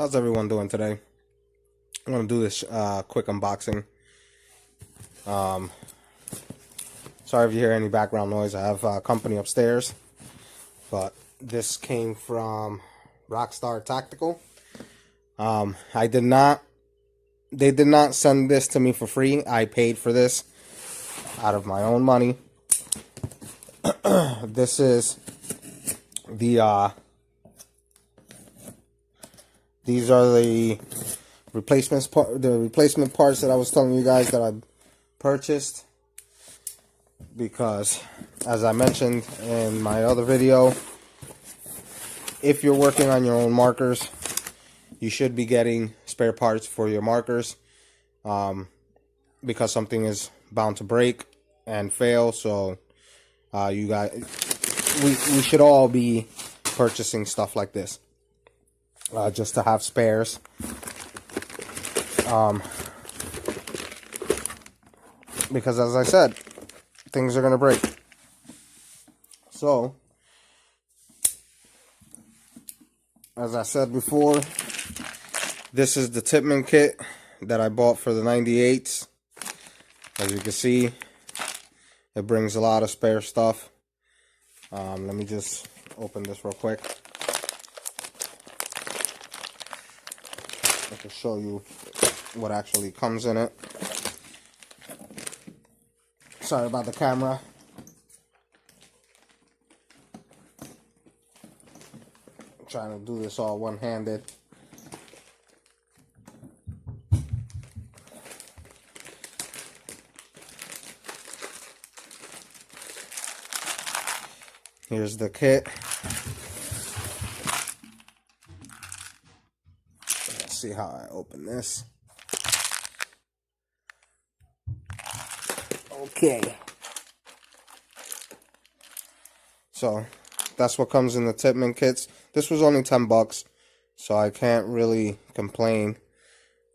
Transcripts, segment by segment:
How's everyone doing today? I'm going to do this quick unboxing. Sorry if you hear any background noise. I have company upstairs. But this came from Rockstar Tactical. They did not send this to me for free. I paid for this out of my own money. This is the these are the replacement parts that I was telling you guys that I purchased, because as I mentioned in my other video, if you're working on your own markers, you should be getting spare parts for your markers, because something is bound to break and fail. So you guys, we should all be purchasing stuff like this, just to have spares. Because as I said, things are gonna break. So, as I said before, this is the Tipman kit that I bought for the 98s. As you can see, it brings a lot of spare stuff. Let me just open this real quick. I can show you what actually comes in it. Sorry about the camera. I'm trying to do this all one-handed. Here's the kit. Let's see how I open this. Okay. So, that's what comes in the Tipman kits. This was only 10 bucks, so I can't really complain.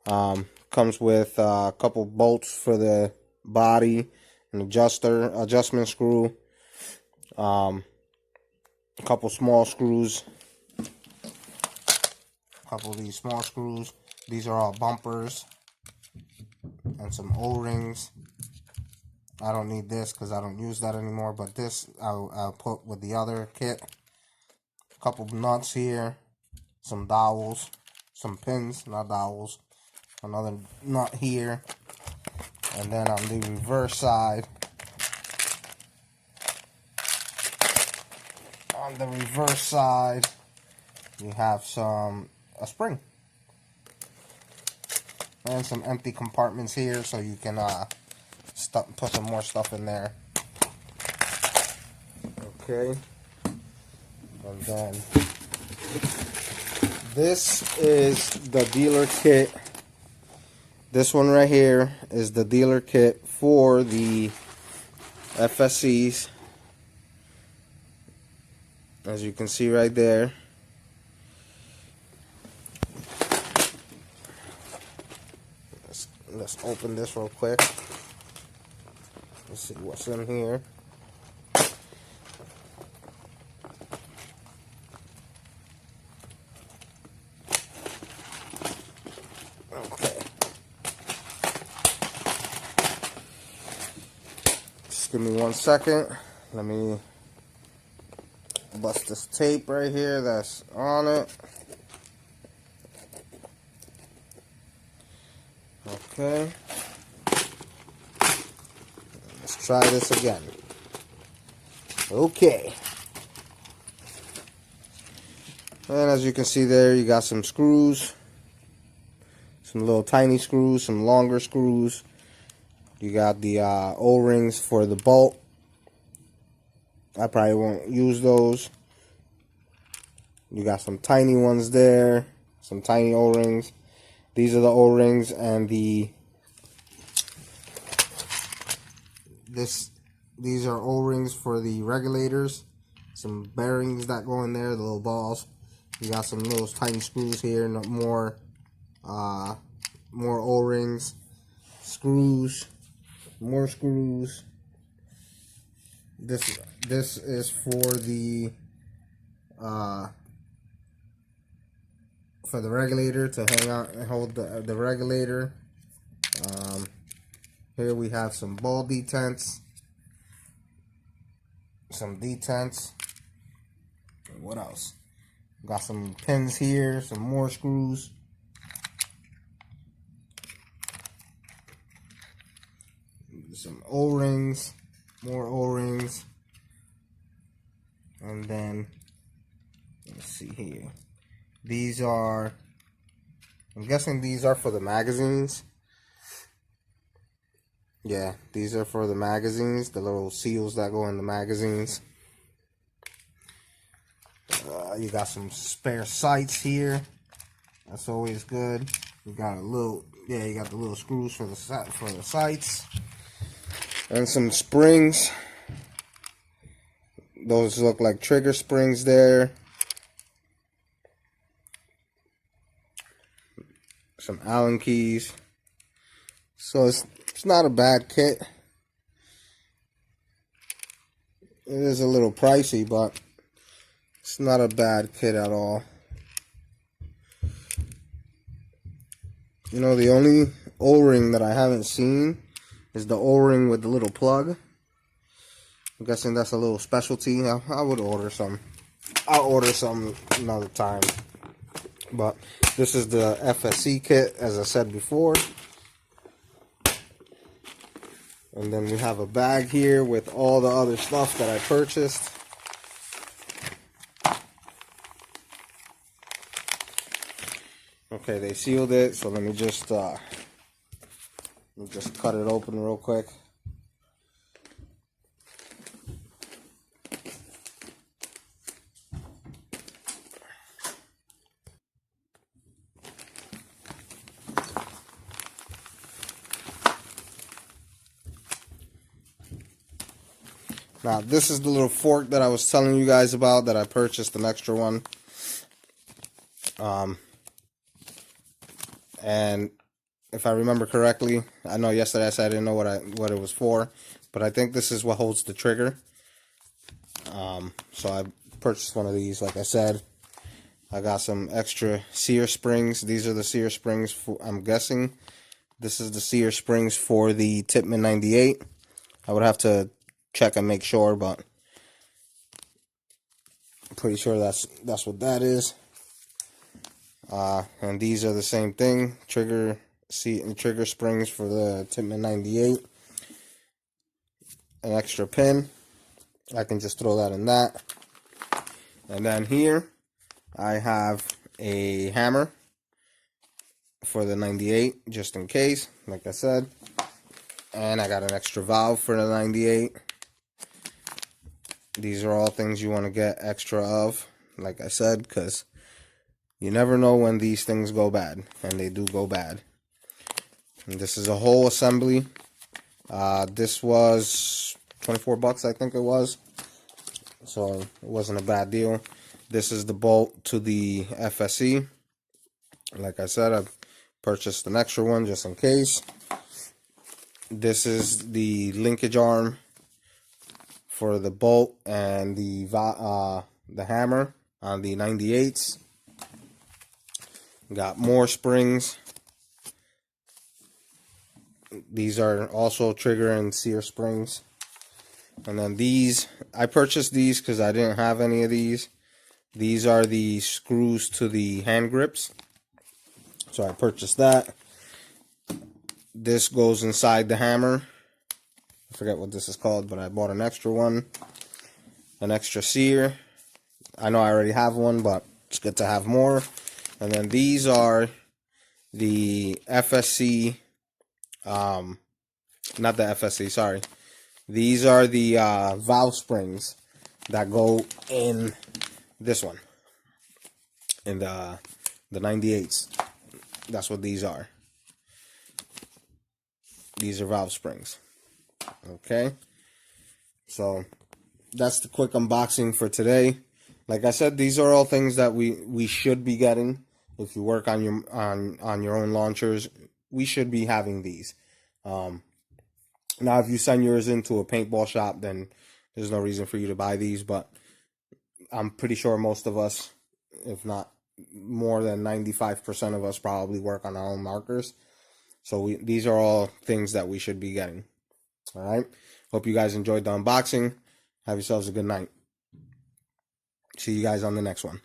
Comes with a couple bolts for the body, an adjustment screw, a couple small screws, a couple of these small screws. These are all bumpers, and some O-rings. I don't need this because I don't use that anymore, but this I'll put with the other kit. A couple nuts here, some dowels, some pins, not dowels, another nut here, and then on the reverse side, you have a spring and some empty compartments here, so you can put some more stuff in there. Okay, and then this is the dealer kit. This one right here is the dealer kit for the FSCs. As you can see right there. Let's open this real quick. Let's see what's in here. Okay. Just give me 1 second. Let me bust this tape right here that's on it. Okay. Let's try this again. Okay. And as you can see there, you got some screws. Some little tiny screws, some longer screws. You got the O-rings for the bolt. I probably won't use those. You got some tiny ones there. Some tiny O-rings. These are the O-rings, and these are O-rings for the regulators. Some bearings that go in there, the little balls. You got some little tiny screws here, more O-rings, screws, more screws. This is for the for the regulator to hang out and hold the regulator. Here we have some ball detents, some detents. What else? Got some pins here, some more screws. Some O-rings, more O-rings. And then, let's see here. These are, I'm guessing these are for the magazines. Yeah, these are for the magazines, the little seals that go in the magazines. You got some spare sights here. That's always good. You got a little, yeah, you got the little screws for the sights. And some springs. Those look like trigger springs there. Some Allen keys. So it's not a bad kit. It is a little pricey, but it's not a bad kit at all. You know, the only O-ring that I haven't seen is the O-ring with the little plug. I'm guessing that's a little specialty. I would order some. I'll order some another time. But this is the FSC kit, as I said before. And then we have a bag here with all the other stuff that I purchased. Okay, they sealed it, so let me just cut it open real quick. Now, this is the little fork that I was telling you guys about that I purchased, an extra one. And if I remember correctly, I know yesterday I said I didn't know what it was for, but I think this is what holds the trigger. So I purchased one of these, like I said. I got some extra sear springs. These are the sear springs for, I'm guessing this is the sear springs for the Tippmann 98. I would have to check and make sure, but I'm pretty sure that's what that is. And these are the same thing, trigger springs for the Tippmann 98. An extra pin, I can just throw that in that. And then here I have a hammer for the 98, just in case, like I said. And I got an extra valve for the 98. These are all things you want to get extra of, like I said, because you never know when these things go bad, and they do go bad. And this is a whole assembly. This was 24 bucks, I think it was. So it wasn't a bad deal. This is the bolt to the FSC. Like I said, I purchased an extra one just in case. This is the linkage arm for the bolt and the hammer on the 98s. Got more springs. These are also trigger and sear springs. And then these, I purchased these because I didn't have any of these. These are the screws to the hand grips. So I purchased that. This goes inside the hammer. I forget what this is called, but I bought an extra one. An extra sear. I know I already have one, but it's good to have more. And then these are the FSC, not the FSC, sorry. These are the valve springs that go in this one, in the 98s. That's what these are. These are valve springs. Okay, so that's the quick unboxing for today. Like I said, these are all things that we should be getting. If you work on your own launchers, we should be having these. Now, if you send yours into a paintball shop, then there's no reason for you to buy these. But I'm pretty sure most of us, if not more than 95% of us probably work on our own markers. So these are all things that we should be getting. All right. Hope you guys enjoyed the unboxing. Have yourselves a good night. See you guys on the next one.